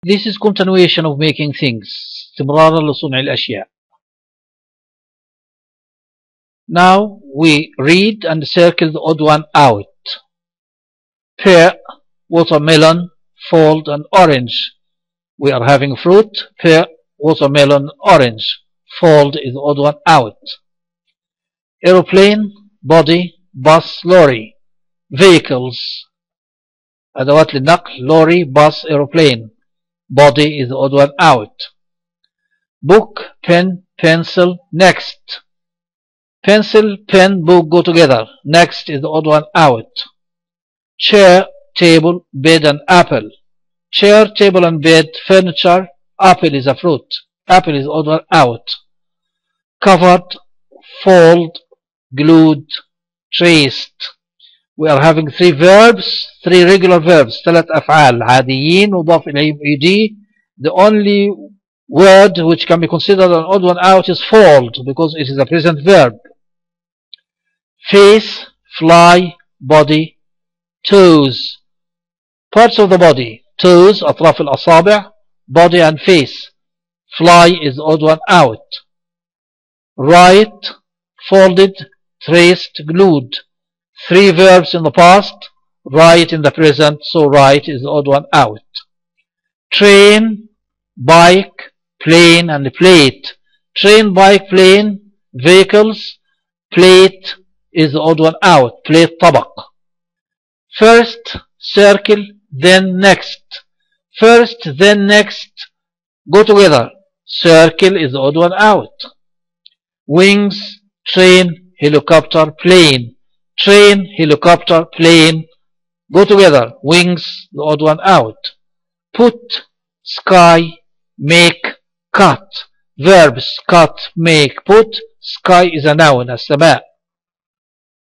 This is continuation of making things. استمرارا لصنع الأشياء. Now we read and circle the odd one out. Pear, watermelon, fold, and orange. We are having fruit. Pear, watermelon, orange. Fold is the odd one out. Aeroplane, body, bus, lorry. Vehicles. أدوات للنقل. lorry, bus, aeroplane. Body is the odd one out. Book, pen, pencil, next. Pencil, pen, book go together. Next is the odd one out. Chair, table, bed, and apple. Chair, table, and bed, furniture. Apple is a fruit. Apple is the odd one out. Covered, fold, glued, traced. We are having three verbs, three regular verbs, ثلاث أفعال عاديين وضاف إليهم ed. The only word which can be considered an odd one out is fold because it is a present verb. Face, fly, body, toes. Parts of the body. Toes, أطراف الأصابع. Body and face. Fly is the odd one out. Write, folded, traced, glued. Three verbs in the past, write in the present, so write is the odd one out. Train, bike, plane, and plate. Train, bike, plane, vehicles, plate is the odd one out. Plate, طبق. First, circle, then next. First, then next, go together. Circle is the odd one out. Wings, train, helicopter, plane. Train, helicopter, plane, go together. Wings, the odd one out. Put, sky, make, cut. Verbs, cut, make, put. Sky is a noun, السماء.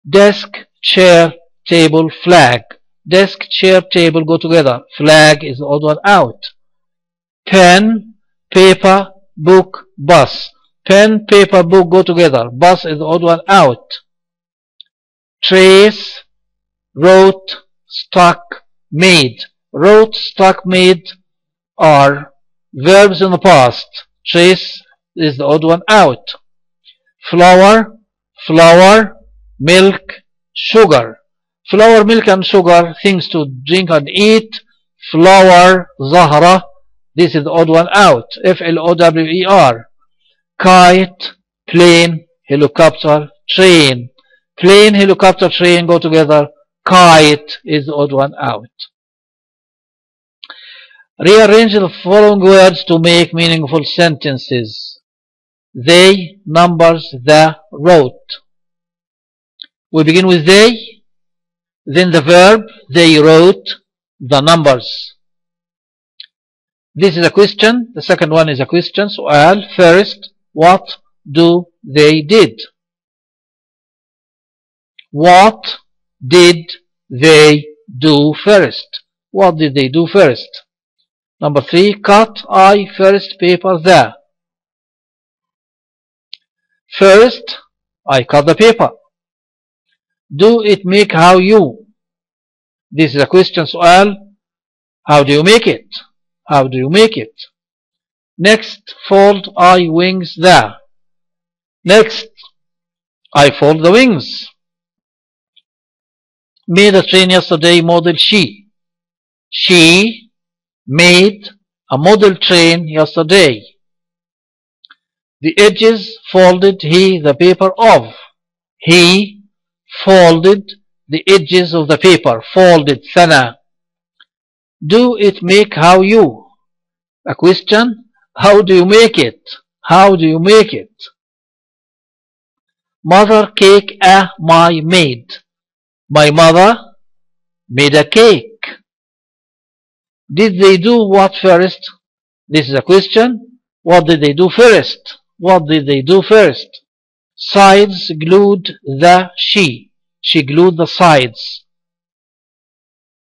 Desk, chair, table, flag. Desk, chair, table, go together. Flag is the odd one out. Pen, paper, book, bus. Pen, paper, book, go together. Bus is the odd one out. Trace, wrote, stuck, made. Wrote, stuck, made are verbs in the past. Trace is the odd one out. Flour, flour, milk, sugar. Flour, milk, and sugar, things to drink and eat. Flour, zahra, this is the odd one out. Flower. Kite, plane, helicopter, train. Plane, helicopter, train go together. Kite is the odd one out. Rearrange the following words to make meaningful sentences. They, numbers, the, wrote. We begin with they, then the verb, they wrote, the numbers. This is a question. The second one is a question. سؤال. First, what do they did? What did they do first? What did they do first? Number 3, cut, I, first, paper, the. First, I cut the paper. Do it, make, how, you. This is a question, سؤال. How do you make it? How do you make it? Next, fold, I, wings, the. Next, I fold the wings. Made a train yesterday, model she. She made a model train yesterday. The edges folded he the paper of. He folded the edges of the paper. Folded, ثنى. Do it, make, how, you. A question. How do you make it? How do you make it? Mother, cake, my, made. My mother made a cake. Did they do what first? This is a question. What did they do first? What did they do first? Sides, glued, the, she. She glued the sides.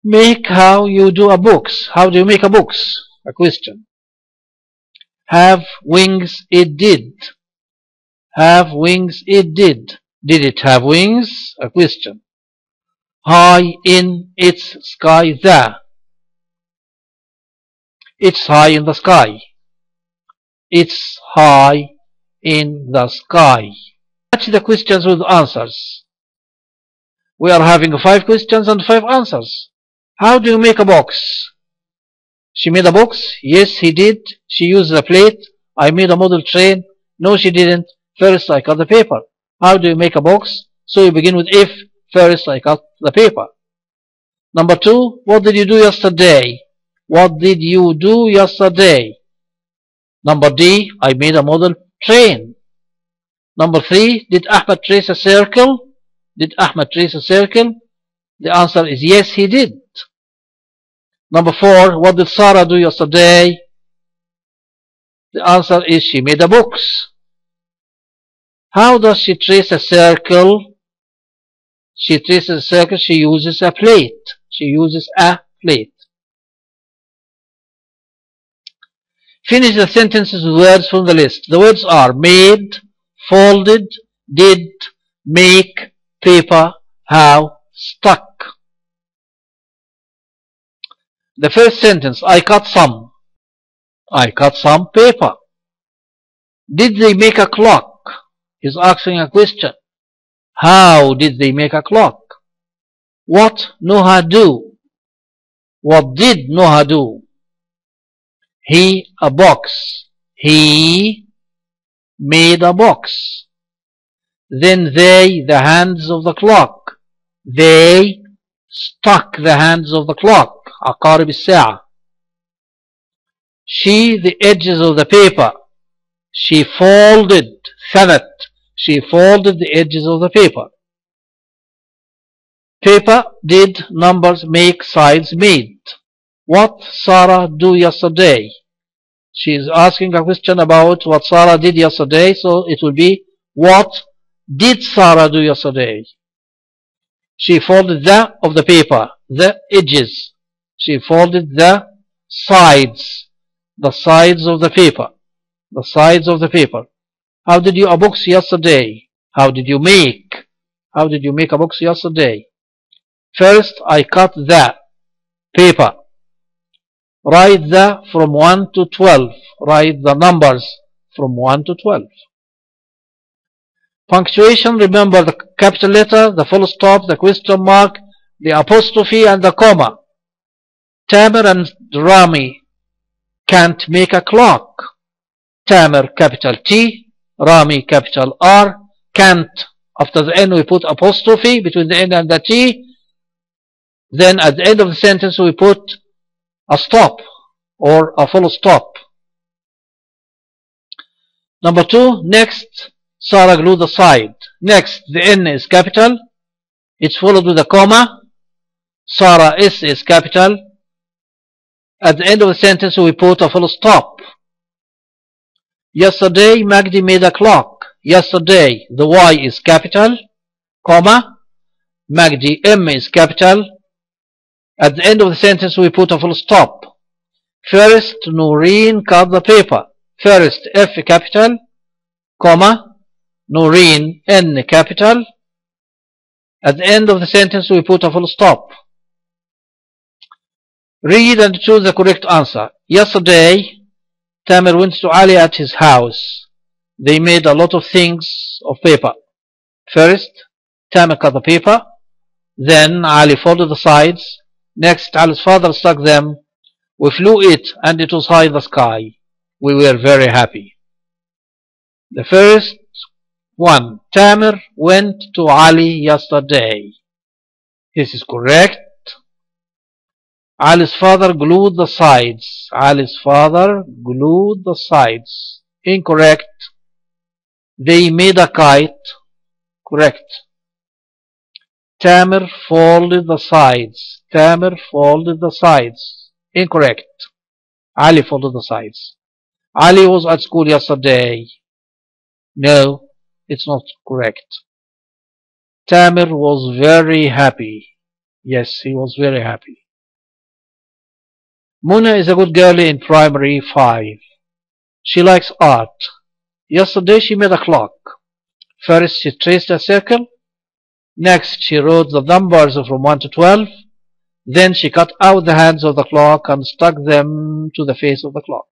Make, how you do a box. How do you make a box? A question. Have wings, it did. Have wings, it did. Did it have wings? A question. High in its sky, the. It's high in the sky. It's high in the sky. Match the questions with answers. We are having 5 questions and 5 answers. How do you make a box? She made a box. Yes, he did. She used a plate. I made a model train. No, she didn't. First, I cut the paper. How do you make a box? So you begin with if. First, I cut the paper. Number 2, what did you do yesterday? What did you do yesterday? Number D, I made a model train. Number 3, did Ahmed trace a circle? Did Ahmed trace a circle? The answer is yes, he did. Number 4, what did Sarah do yesterday? The answer is she made a box. How does she trace a circle? She traces a circle, she uses a plate. She uses a plate. Finish the sentences with words from the list. The words are made, folded, did, make, paper, how, stuck. The first sentence, I cut some. I cut some paper. Did they make a clock? He's asking a question. How did they make a clock? What Noah do? What did Noah do? He a box. He made a box. Then they the hands of the clock. They stuck the hands of the clock. عقارب الساعة. She the edges of the paper. She folded. ثنت. She folded the edges of the paper. Paper, did, numbers, make, sides, made. What Sarah do yesterday? She is asking a question about what Sarah did yesterday, so it will be what did Sarah do yesterday? She folded the of the paper, the edges. She folded the sides of the paper. The sides of the paper. How did you a box yesterday? How did you make? How did you make a box yesterday? First, I cut the paper. Write the from 1 to 12. Write the numbers from 1 to 12. Punctuation, remember the capital letter, the full stop, the question mark, the apostrophe, and the comma. Tamer and Rami can't make a clock. Tamer, capital T. Rami, capital R. Can't, after the N we put apostrophe between the N and the T. Then at the end of the sentence we put a stop or a full stop. Number 2, next, Sarah glued the side. Next, the N is capital. It's followed with a comma. Sarah S is capital. At the end of the sentence we put a full stop. Yesterday, Magdi made a clock. Yesterday, the Y is capital, comma. Magdi, M is capital. At the end of the sentence we put a full stop. First, Noreen cut the paper. First, F capital, comma. Noreen, N capital. At the end of the sentence we put a full stop. Read and choose the correct answer. Yesterday, Tamer went to Ali at his house. They made a lot of things of paper. First, Tamer cut the paper. Then Ali folded the sides. Next, Ali's father stuck them. We flew it and it was high in the sky. We were very happy. The first one, Tamer went to Ali yesterday. This is correct. Ali's father glued the sides. Ali's father glued the sides. Incorrect. They made a kite. Correct. Tamer folded the sides. Tamer folded the sides. Incorrect. Ali folded the sides. Ali was at school yesterday. No, it's not correct. Tamer was very happy. Yes, he was very happy. Muna is a good girl in primary 5. She likes art. Yesterday she made a clock. First she traced a circle. Next she wrote the numbers from 1 to 12. Then she cut out the hands of the clock and stuck them to the face of the clock.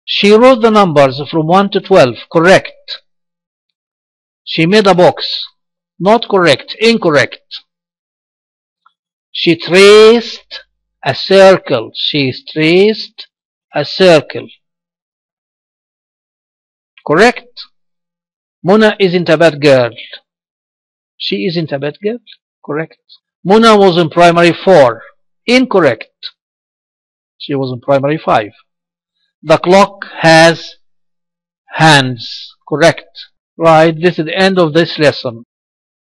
She wrote the numbers from 1 to 12. Correct. She made a box. Not correct. Incorrect. She traced a circle. She traced a circle. Correct. Mona isn't a bad girl. She isn't a bad girl. Correct. Mona was in primary 4. Incorrect. She was in primary 5. The clock has hands. Correct. Right, this is the end of this lesson.